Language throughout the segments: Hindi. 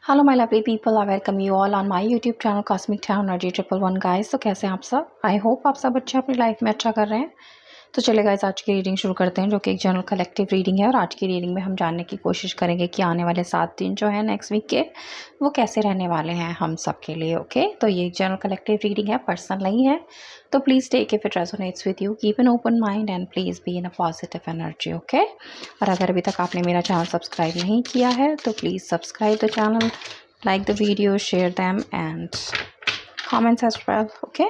Hello my lovely people, I welcome you all on my YouTube channel cosmic town energy 111 guys. तो कैसे हैं आप सब? आई होप आप सब अच्छा अपनी लाइफ में अच्छा कर रहे हैं। तो चलिए गाइस, आज की रीडिंग शुरू करते हैं, जो कि एक जनरल कलेक्टिव रीडिंग है। और आज की रीडिंग में हम जानने की कोशिश करेंगे कि आने वाले 7 दिन जो है नेक्स्ट वीक के, वो कैसे रहने वाले हैं हम सब के लिए। ओके, तो ये एक जनरल कलेक्टिव रीडिंग है, पर्सनल नहीं है। तो please take if it resonates with you, keep an open mind and please be in a positive energy. Okay, और अगर अभी तक आपने मेरा चैनल सब्सक्राइब नहीं किया है तो please subscribe the channel, like the video, share them and comments as well. Okay,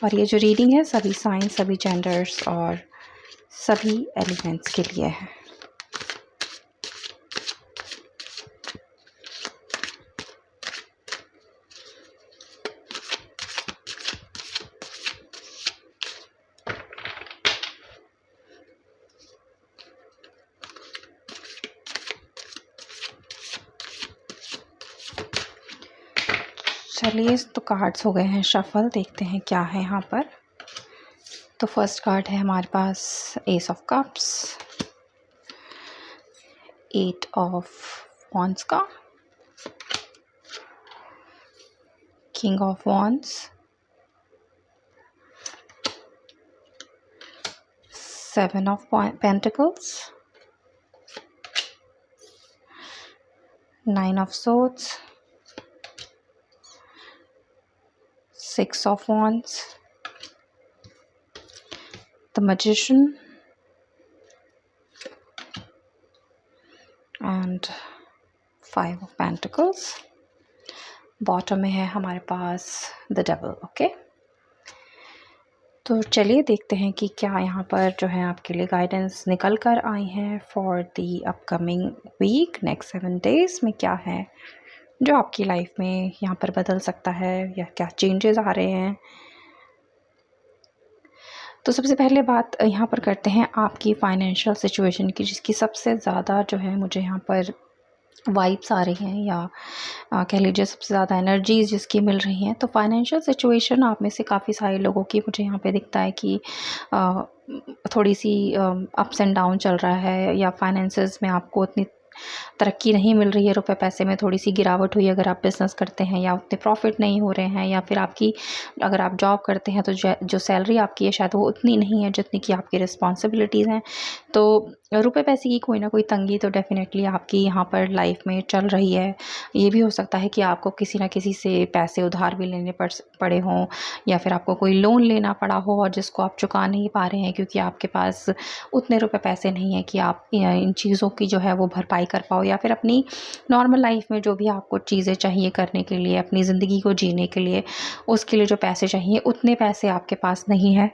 और ये जो रीडिंग है सभी साइन, सभी जेंडर्स और सभी एलिमेंट्स के लिए है। चलिए, तो कार्ड्स हो गए हैं शफल, देखते हैं क्या है यहाँ पर। तो फर्स्ट कार्ड है हमारे पास ace of cups, 8 of wands का, king of wands, 7 of pentacles, 9 of swords, 6 of wands, the magician and 5 of pentacles। Bottom में है हमारे पास द डबल। ओके, तो चलिए देखते हैं कि क्या यहाँ पर जो है आपके लिए गाइडेंस निकल कर आई हैं for the upcoming week. Next 7 days में क्या है जो आपकी लाइफ में यहाँ पर बदल सकता है, या क्या चेंजेस आ रहे हैं। तो सबसे पहले बात यहाँ पर करते हैं आपकी फाइनेंशियल सिचुएशन की, जिसकी सबसे ज़्यादा जो है मुझे यहाँ पर वाइब्स आ रही हैं, या कह लीजिए सबसे ज़्यादा एनर्जीज जिसकी मिल रही हैं। तो फाइनेंशियल सिचुएशन आप में से काफ़ी सारे लोगों की मुझे यहाँ पे दिखता है कि थोड़ी सी अप्स एंड डाउन चल रहा है, या फाइनेंसेस में आपको उतनी तरक्की नहीं मिल रही है, रुपए पैसे में थोड़ी सी गिरावट हुई अगर आप बिज़नेस करते हैं, या उतने प्रॉफिट नहीं हो रहे हैं, या फिर आपकी अगर आप जॉब करते हैं तो जो सैलरी आपकी है शायद वो उतनी नहीं है जितनी कि आपकी रिस्पॉन्सिबिलिटीज़ हैं। तो रुपए पैसे की कोई ना कोई तंगी तो डेफिनेटली आपकी यहाँ पर लाइफ में चल रही है। ये भी हो सकता है कि आपको किसी ना किसी से पैसे उधार भी लेने पड़े हों, या फिर आपको कोई लोन लेना पड़ा हो और जिसको आप चुका नहीं पा रहे हैं क्योंकि आपके पास उतने रुपए पैसे नहीं है कि आप इन चीज़ों की जो है वो भरपाई कर पाओ, या फिर अपनी नॉर्मल लाइफ में जो भी आपको चीज़ें चाहिए करने के लिए, अपनी ज़िंदगी को जीने के लिए, उसके लिए जो पैसे चाहिए उतने पैसे आपके पास नहीं है।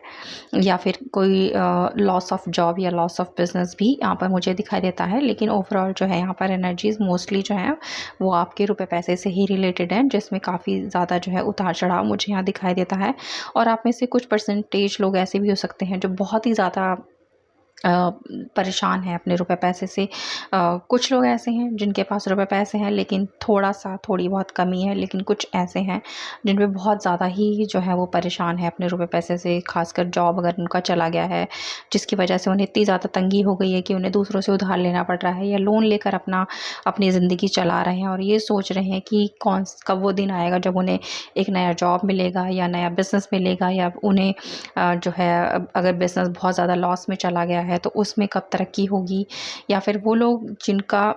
या फिर कोई लॉस ऑफ जॉब या लॉस ऑफ बिजनेस भी यहाँ पर मुझे दिखाई देता है। लेकिन ओवरऑल जो है यहाँ पर एनर्जीज मोस्टली जो है वो आपके रुपए पैसे से ही रिलेटेड हैं, जिसमें काफ़ी ज़्यादा जो है उतार चढ़ाव मुझे यहाँ दिखाई देता है। और आप में से कुछ परसेंटेज लोग ऐसे भी हो सकते हैं जो बहुत ही ज़्यादा परेशान है अपने रुपए पैसे से। कुछ लोग ऐसे हैं जिनके पास रुपए पैसे हैं लेकिन थोड़ी बहुत कमी है, लेकिन कुछ ऐसे हैं जिन पे बहुत ज़्यादा ही जो है वो परेशान है अपने रुपए पैसे से। खासकर जॉब अगर उनका चला गया है, जिसकी वजह से उन्हें इतनी ज़्यादा तंगी हो गई है कि उन्हें दूसरों से उधार लेना पड़ रहा है, या लोन लेकर अपनी ज़िंदगी चला रहे हैं, और ये सोच रहे हैं कि कब वो दिन आएगा जब उन्हें एक नया जॉब मिलेगा या नया बिज़नेस मिलेगा, या उन्हें जो है अगर बिज़नेस बहुत ज़्यादा लॉस में चला गया है तो उसमें कब तरक्की होगी। या फिर वो लोग जिनका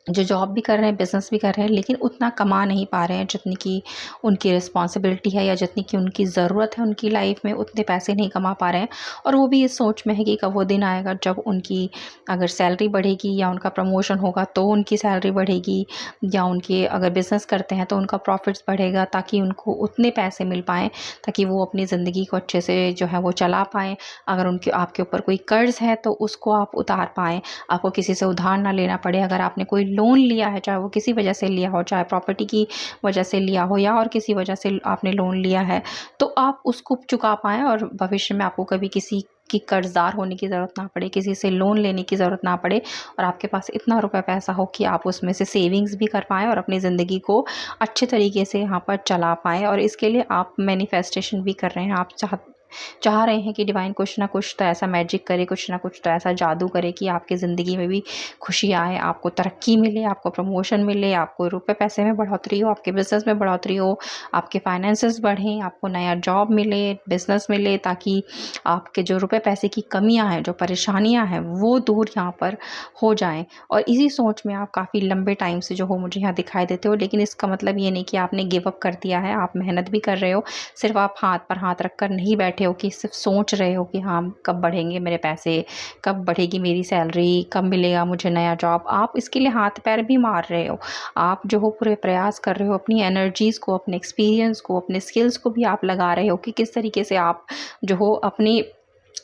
जो जॉब भी कर रहे हैं, बिज़नेस भी कर रहे हैं, लेकिन उतना कमा नहीं पा रहे हैं जितनी कि उनकी रिस्पॉन्सिबिलिटी है, या जितनी कि उनकी ज़रूरत है उनकी लाइफ में, उतने पैसे नहीं कमा पा रहे हैं। और वो भी इस सोच में है कि कब वो दिन आएगा जब उनकी अगर सैलरी बढ़ेगी या उनका प्रमोशन होगा तो उनकी सैलरी बढ़ेगी, या उनके अगर बिज़नेस करते हैं तो उनका प्रॉफिट्स बढ़ेगा, ताकि उनको उतने पैसे मिल पाएँ ताकि वो अपनी ज़िंदगी को अच्छे से जो है वो चला पाएँ। अगर आपके ऊपर कोई कर्ज़ है तो उसको आप उतार पाएँ, आपको किसी से उधार ना लेना पड़े। अगर आपने कोई लोन लिया है, चाहे वो किसी वजह से लिया हो, चाहे प्रॉपर्टी की वजह से लिया हो या और किसी वजह से आपने लोन लिया है, तो आप उसको चुका पाएँ और भविष्य में आपको कभी किसी की कर्जदार होने की ज़रूरत ना पड़े, किसी से लोन लेने की ज़रूरत ना पड़े, और आपके पास इतना रुपए पैसा हो कि आप उसमें से सेविंग्स भी कर पाएँ और अपनी ज़िंदगी को अच्छे तरीके से यहाँ पर चला पाएँ। और इसके लिए आप मैनिफेस्टेशन भी कर रहे हैं, आप चाह रहे हैं कि डिवाइन कुछ ना कुछ तो ऐसा मैजिक करे, कुछ ना कुछ तो ऐसा जादू करे कि आपकी ज़िंदगी में भी खुशी आए, आपको तरक्की मिले, आपको प्रमोशन मिले, आपको रुपए पैसे में बढ़ोतरी हो, आपके बिज़नेस में बढ़ोतरी हो, आपके फाइनेंसेस बढ़ें, आपको नया जॉब मिले, बिज़नेस मिले, ताकि आपके जो रुपए पैसे की कमियाँ हैं, जो परेशानियाँ हैं, वो दूर यहाँ पर हो जाएँ। और इसी सोच में आप काफ़ी लंबे टाइम से जो हो मुझे यहाँ दिखाई देते हो। लेकिन इसका मतलब ये नहीं कि आपने गिव अप कर दिया है, आप मेहनत भी कर रहे हो। सिर्फ आप हाथ पर हाथ रख कर नहीं बैठे हो कि सिर्फ सोच रहे हो कि हाँ, कब बढ़ेंगे मेरे पैसे, कब बढ़ेगी मेरी सैलरी, कब मिलेगा मुझे नया जॉब। आप इसके लिए हाथ पैर भी मार रहे हो। आप जो हो पूरे प्रयास कर रहे हो, अपनी एनर्जीज़ को, अपने एक्सपीरियंस को, अपने स्किल्स को भी आप लगा रहे हो कि किस तरीके से आप जो हो अपनी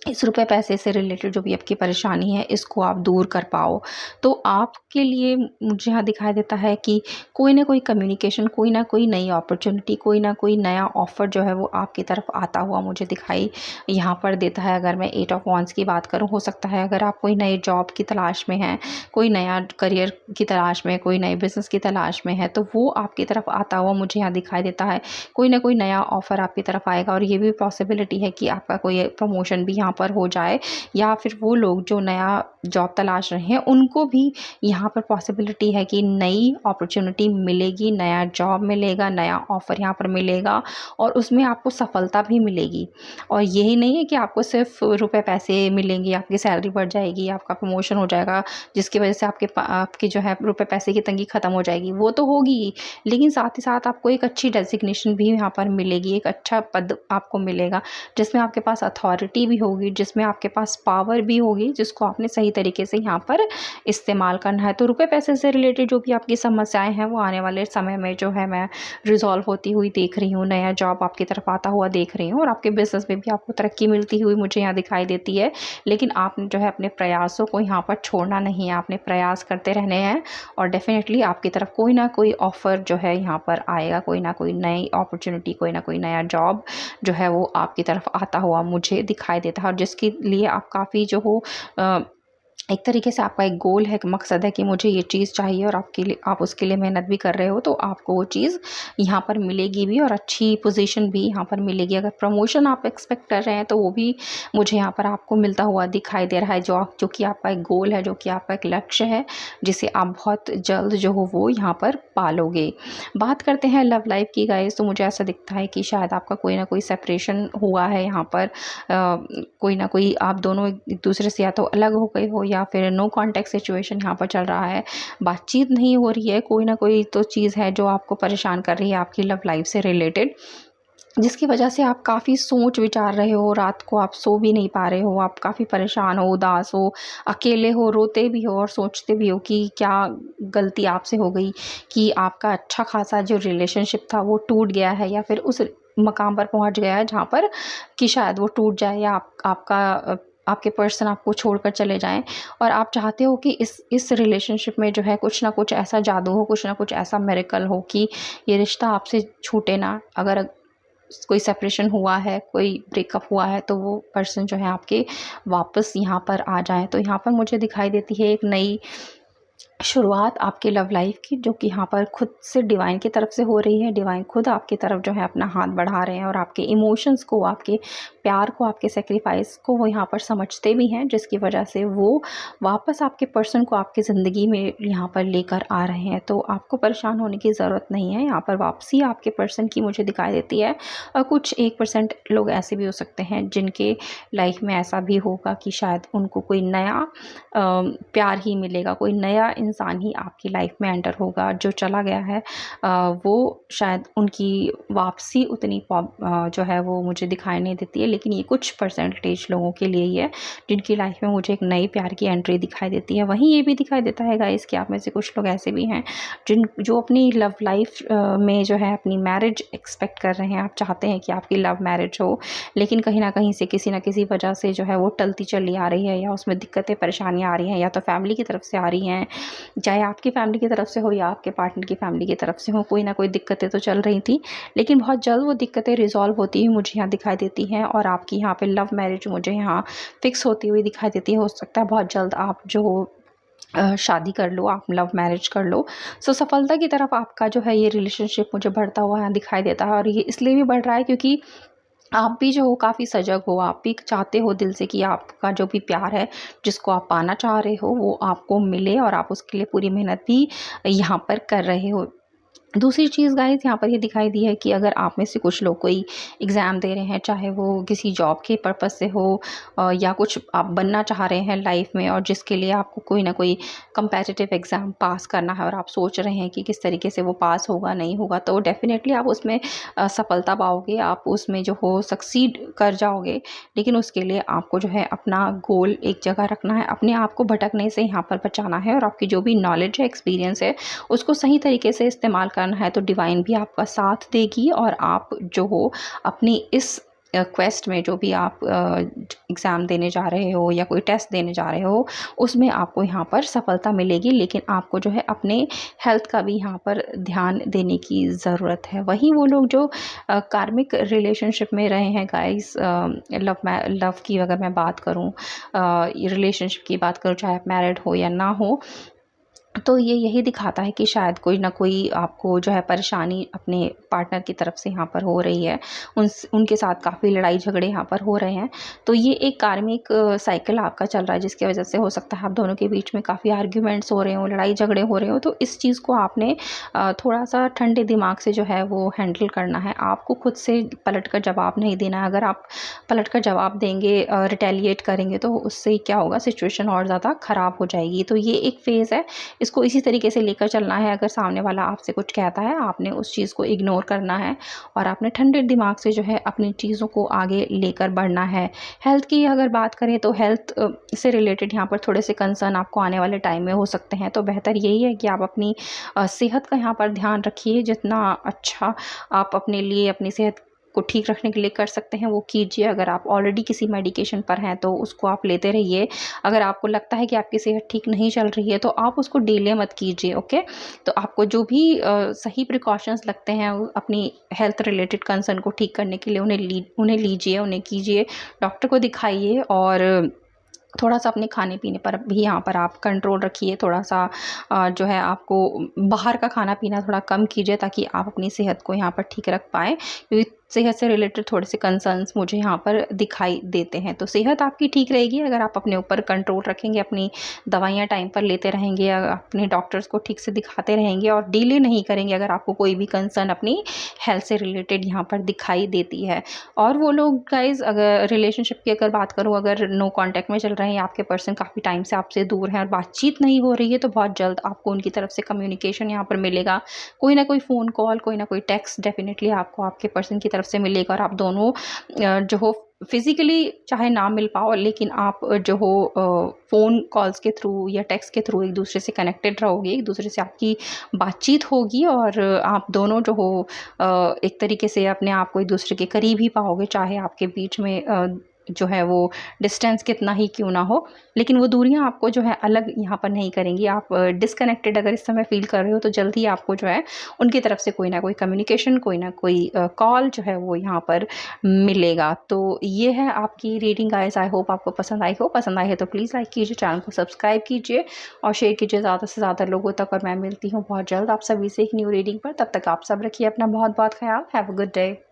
इस रुपए पैसे से रिलेटेड जो भी आपकी परेशानी है, इसको आप दूर कर पाओ। तो आपके लिए मुझे यहाँ दिखाई देता है कि कोई ना कोई कम्युनिकेशन, कोई ना कोई नई अपॉर्चुनिटी, कोई ना कोई नया ऑफ़र जो है वो आपकी तरफ आता हुआ मुझे दिखाई यहाँ पर देता है। अगर मैं 8 ऑफ वांड्स की बात करूँ, हो सकता है अगर आप कोई नई जॉब की तलाश में हैं, कोई नया करियर की तलाश में, कोई नए बिज़नेस की तलाश में है, तो वो आपकी तरफ आता हुआ मुझे यहाँ दिखाई देता है। कोई ना कोई नया ऑफ़र आपकी तरफ आएगा और ये भी पॉसिबिलिटी है कि आपका कोई प्रमोशन भी यहाँ पर हो जाए, या फिर वो लोग जो नया जॉब तलाश रहे हैं उनको भी यहाँ पर पॉसिबिलिटी है कि नई अपॉर्चुनिटी मिलेगी, नया जॉब मिलेगा, नया ऑफ़र यहाँ पर मिलेगा और उसमें आपको सफलता भी मिलेगी। और यही नहीं है कि आपको सिर्फ रुपए पैसे मिलेंगे, आपकी सैलरी बढ़ जाएगी, आपका प्रमोशन हो जाएगा, जिसकी वजह से आपकी जो है रुपए पैसे की तंगी ख़त्म हो जाएगी, वो तो होगी ही। लेकिन साथ ही साथ आपको एक अच्छी डेज़िग्नेशन भी यहाँ पर मिलेगी, एक अच्छा पद आपको मिलेगा, जिसमें आपके पास अथॉरिटी भी होगी, जिसमें आपके पास पावर भी होगी, जिसको आपने सही तरीके से यहाँ पर इस्तेमाल करना है। तो रुपए पैसे से रिलेटेड जो भी आपकी समस्याएं हैं, वो आने वाले समय में जो है मैं रिज़ॉल्व होती हुई देख रही हूँ। नया जॉब आपकी तरफ आता हुआ देख रही हूँ और आपके बिज़नेस में भी आपको तरक्की मिलती हुई मुझे यहाँ दिखाई देती है। लेकिन आपने जो है अपने प्रयासों को यहाँ पर छोड़ना नहीं है, आपने प्रयास करते रहने हैं और डेफ़िनेटली आपकी तरफ कोई ना कोई ऑफ़र जो है यहाँ पर आएगा, कोई ना कोई नई अपॉर्चुनिटी, कोई ना कोई नया जॉब जो है वो आपकी तरफ आता हुआ मुझे दिखाई देता है। और जिसके लिए आप काफ़ी जो हो एक तरीके से आपका एक गोल है, एक मकसद है कि मुझे ये चीज़ चाहिए और आपके लिए आप उसके लिए मेहनत भी कर रहे हो, तो आपको वो चीज़ यहाँ पर मिलेगी भी और अच्छी पोजीशन भी यहाँ पर मिलेगी। अगर प्रमोशन आप एक्सपेक्ट कर रहे हैं तो वो भी मुझे यहाँ पर आपको मिलता हुआ दिखाई दे रहा है, जो कि आपका एक गोल है, जो कि आपका एक लक्ष्य है, जिसे आप बहुत जल्द जो हो वो यहाँ पर पालोगे। बात करते हैं लव लाइफ की गाइस, तो मुझे ऐसा दिखता है कि शायद आपका कोई ना कोई सेपरेशन हुआ है यहाँ पर। कोई ना कोई आप दोनों एक दूसरे से या तो अलग हो गए हो या फिर नो कॉन्टैक्ट सिचुएशन यहाँ पर चल रहा है, बातचीत नहीं हो रही है, कोई ना कोई तो चीज़ है जो आपको परेशान कर रही है आपकी लव लाइफ से रिलेटेड, जिसकी वजह से आप काफ़ी सोच विचार रहे हो, रात को आप सो भी नहीं पा रहे हो, आप काफ़ी परेशान हो, उदास हो, अकेले हो, रोते भी हो और सोचते भी हो कि क्या गलती आपसे हो गई कि आपका अच्छा खासा जो रिलेशनशिप था वो टूट गया है, या फिर उस मकाम पर पहुंच गया है जहाँ पर कि शायद वो टूट जाए, या आपके पर्सन आपको छोड़कर चले जाएं। और आप चाहते हो कि इस रिलेशनशिप में जो है कुछ ना कुछ ऐसा जादू हो, कुछ ना कुछ ऐसा मिरेकल हो कि ये रिश्ता आपसे छूटे ना। अगर कोई सेपरेशन हुआ है, कोई ब्रेकअप हुआ है, तो वो पर्सन जो है आपके वापस यहाँ पर आ जाए। तो यहाँ पर मुझे दिखाई देती है एक नई शुरुआत आपके लव लाइफ की, जो कि यहाँ पर खुद से डिवाइन की तरफ से हो रही है। डिवाइन खुद आपकी तरफ जो है अपना हाथ बढ़ा रहे हैं और आपके इमोशंस को, आपके प्यार को, आपके सेक्रीफाइस को वो यहाँ पर समझते भी हैं, जिसकी वजह से वो वापस आपके पर्सन को आपकी ज़िंदगी में यहाँ पर लेकर आ रहे हैं। तो आपको परेशान होने की ज़रूरत नहीं है, यहाँ पर वापसी आपके पर्सन की मुझे दिखाई देती है। और कुछ 1% लोग ऐसे भी हो सकते हैं जिनके लाइफ में ऐसा भी होगा कि शायद उनको कोई नया प्यार ही मिलेगा, कोई नया इंसान ही आपकी लाइफ में एंटर होगा। जो चला गया है वो शायद उनकी वापसी उतनी जो है वो मुझे दिखाई नहीं देती है। लेकिन ये कुछ परसेंटेज लोगों के लिए ही है जिनकी लाइफ में मुझे एक नई प्यार की एंट्री दिखाई देती है। वहीं ये भी दिखाई देता है गाइस कि आप में से कुछ लोग ऐसे भी हैं जो अपनी लव लाइफ में जो है अपनी मैरिज एक्सपेक्ट कर रहे हैं। आप चाहते हैं कि आपकी लव मैरिज हो, लेकिन कहीं ना कहीं से किसी ना किसी वजह से जो है वो टलती चली आ रही है, या उसमें दिक्कतें परेशानियाँ आ रही हैं, या तो फैमिली की तरफ से आ रही हैं, चाहे आपकी फैमिली की तरफ से हो या आपके पार्टनर की फैमिली की तरफ से हो। कोई ना कोई दिक्कतें तो चल रही थी, लेकिन बहुत जल्द वो दिक्कतें रिजॉल्व होती हुई मुझे यहाँ दिखाई देती हैं और आपकी यहाँ पे लव मैरिज मुझे यहाँ फिक्स होती हुई दिखाई देती है। हो सकता है बहुत जल्द आप जो शादी कर लो, आप लव मैरिज कर लो। सो सफलता की तरफ आपका जो है ये रिलेशनशिप मुझे बढ़ता हुआ यहाँ दिखाई देता है। और ये इसलिए भी बढ़ रहा है क्योंकि आप भी जो हो काफ़ी सजग हो, आप भी चाहते हो दिल से कि आपका जो भी प्यार है, जिसको आप पाना चाह रहे हो, वो आपको मिले और आप उसके लिए पूरी मेहनत भी यहाँ पर कर रहे हो। दूसरी चीज़ गाइस यहाँ पर ये दिखाई दी है कि अगर आप में से कुछ लोग कोई एग्ज़ाम दे रहे हैं, चाहे वो किसी जॉब के पर्पज़ से हो या कुछ आप बनना चाह रहे हैं लाइफ में, और जिसके लिए आपको कोई ना कोई कम्पेटिटिव एग्ज़ाम पास करना है और आप सोच रहे हैं कि किस तरीके से वो पास होगा, नहीं होगा, तो डेफ़िनेटली आप उसमें सफलता पाओगे, आप उसमें जो हो सक्सीड कर जाओगे। लेकिन उसके लिए आपको जो है अपना गोल एक जगह रखना है, अपने आप को भटकने से यहाँ पर बचाना है, और आपकी जो भी नॉलेज है, एक्सपीरियंस है, उसको सही तरीके से इस्तेमाल करना है, तो डिवाइन भी आपका साथ देगी और आप जो हो अपनी इस क्वेस्ट में, जो भी आप एग्ज़ाम देने जा रहे हो या कोई टेस्ट देने जा रहे हो, उसमें आपको यहाँ पर सफलता मिलेगी। लेकिन आपको जो है अपने हेल्थ का भी यहाँ पर ध्यान देने की ज़रूरत है। वहीं वो लोग जो कार्मिक रिलेशनशिप में रहे हैं गाइस, लव की अगर मैं बात करूँ, रिलेशनशिप की बात करूँ, चाहे आप मैरिड हो या ना हो, तो ये यही दिखाता है कि शायद कोई ना कोई आपको जो है परेशानी अपने पार्टनर की तरफ से यहाँ पर हो रही है। उनके साथ काफ़ी लड़ाई झगड़े यहाँ पर हो रहे हैं। तो ये एक कार्मिक साइकिल आपका चल रहा है, जिसकी वजह से हो सकता है आप दोनों के बीच में काफ़ी आर्ग्यूमेंट्स हो रहे हों, लड़ाई झगड़े हो रहे हो। तो इस चीज़ को आपने थोड़ा-सा ठंडे दिमाग से जो है वो हैंडल करना है। आपको खुद से पलट कर जवाब नहीं देना है। अगर आप पलट कर जवाब देंगे, रिटेलिएट करेंगे, तो उससे क्या होगा, सिचुएशन और ज़्यादा ख़राब हो जाएगी। तो ये एक फ़ेज़ है, इसको इसी तरीके से लेकर चलना है। अगर सामने वाला आपसे कुछ कहता है, आपने उस चीज़ को इग्नोर करना है और आपने ठंडे दिमाग से जो है अपनी चीज़ों को आगे लेकर बढ़ना है। हेल्थ की अगर बात करें, तो हेल्थ से रिलेटेड यहाँ पर थोड़े से कंसर्न आपको आने वाले टाइम में हो सकते हैं। तो बेहतर यही है कि आप अपनी सेहत का यहाँ पर ध्यान रखिए। जितना अच्छा आप अपने लिए अपनी सेहत को ठीक रखने के लिए कर सकते हैं, वो कीजिए। अगर आप ऑलरेडी किसी मेडिकेशन पर हैं, तो उसको आप लेते रहिए। अगर आपको लगता है कि आपकी सेहत ठीक नहीं चल रही है, तो आप उसको डिले मत कीजिए, ओके। तो आपको जो भी सही प्रिकॉशंस लगते हैं अपनी हेल्थ रिलेटेड कंसर्न को ठीक करने के लिए, उन्हें लीजिए, उन्हें कीजिए, डॉक्टर को दिखाइए। और थोड़ा-सा अपने खाने-पीने पर भी यहाँ पर आप कंट्रोल रखिए। थोड़ा-सा जो है आपको बाहर का खाना-पीना थोड़ा कम कीजिए, ताकि आप अपनी सेहत को यहाँ पर ठीक रख पाएँ। क्योंकि सेहत से रिलेटेड थोड़े से कंसर्न्स मुझे यहाँ पर दिखाई देते हैं। तो सेहत आपकी ठीक रहेगी अगर आप अपने ऊपर कंट्रोल रखेंगे, अपनी दवाइयाँ टाइम पर लेते रहेंगे, अपने डॉक्टर्स को ठीक से दिखाते रहेंगे और डिले नहीं करेंगे अगर आपको कोई भी कंसर्न अपनी हेल्थ से रिलेटेड यहाँ पर दिखाई देती है। और वो लोग गाइज़, अगर रिलेशनशिप की अगर बात करूँ, अगर नो कॉन्टैक्ट में चल रहे हैं, आपके पर्सन काफ़ी टाइम से आपसे दूर हैं और बातचीत नहीं हो रही है, तो बहुत जल्द आपको उनकी तरफ से कम्युनिकेशन यहाँ पर मिलेगा। कोई ना कोई फ़ोन कॉल, कोई ना कोई टेक्स्ट डेफ़िनेटली आपको आपके पर्सन की तरफ से मिलेगा, और आप दोनों जो हो फिज़िकली चाहे ना मिल पाओ, लेकिन आप जो हो फ़ोन कॉल्स के थ्रू या टेक्स्ट के थ्रू एक दूसरे से कनेक्टेड रहोगे, एक दूसरे से आपकी बातचीत होगी, और आप दोनों जो हो एक तरीके से अपने आप को एक दूसरे के करीब ही पाओगे, चाहे आपके बीच में जो है वो डिस्टेंस कितना ही क्यों ना हो। लेकिन वो दूरियां आपको जो है अलग यहाँ पर नहीं करेंगी। आप डिस्कनेक्टेड अगर इस समय फील कर रहे हो, तो जल्द ही आपको जो है उनकी तरफ से कोई ना कोई कम्युनिकेशन, कोई ना कोई कॉल जो है वो यहाँ पर मिलेगा। तो ये है आपकी रीडिंग गाइस। आई होप आपको पसंद आई हो। पसंद आई है तो प्लीज़ लाइक कीजिए, चैनल को सब्सक्राइब कीजिए और शेयर कीजिए ज़्यादा से ज़्यादा लोगों तक। और मैं मिलती हूँ बहुत जल्द आप सभी से एक न्यू रीडिंग पर। तब तक आप सब रखिए अपना बहुत बहुत ख्याल। Have a good day.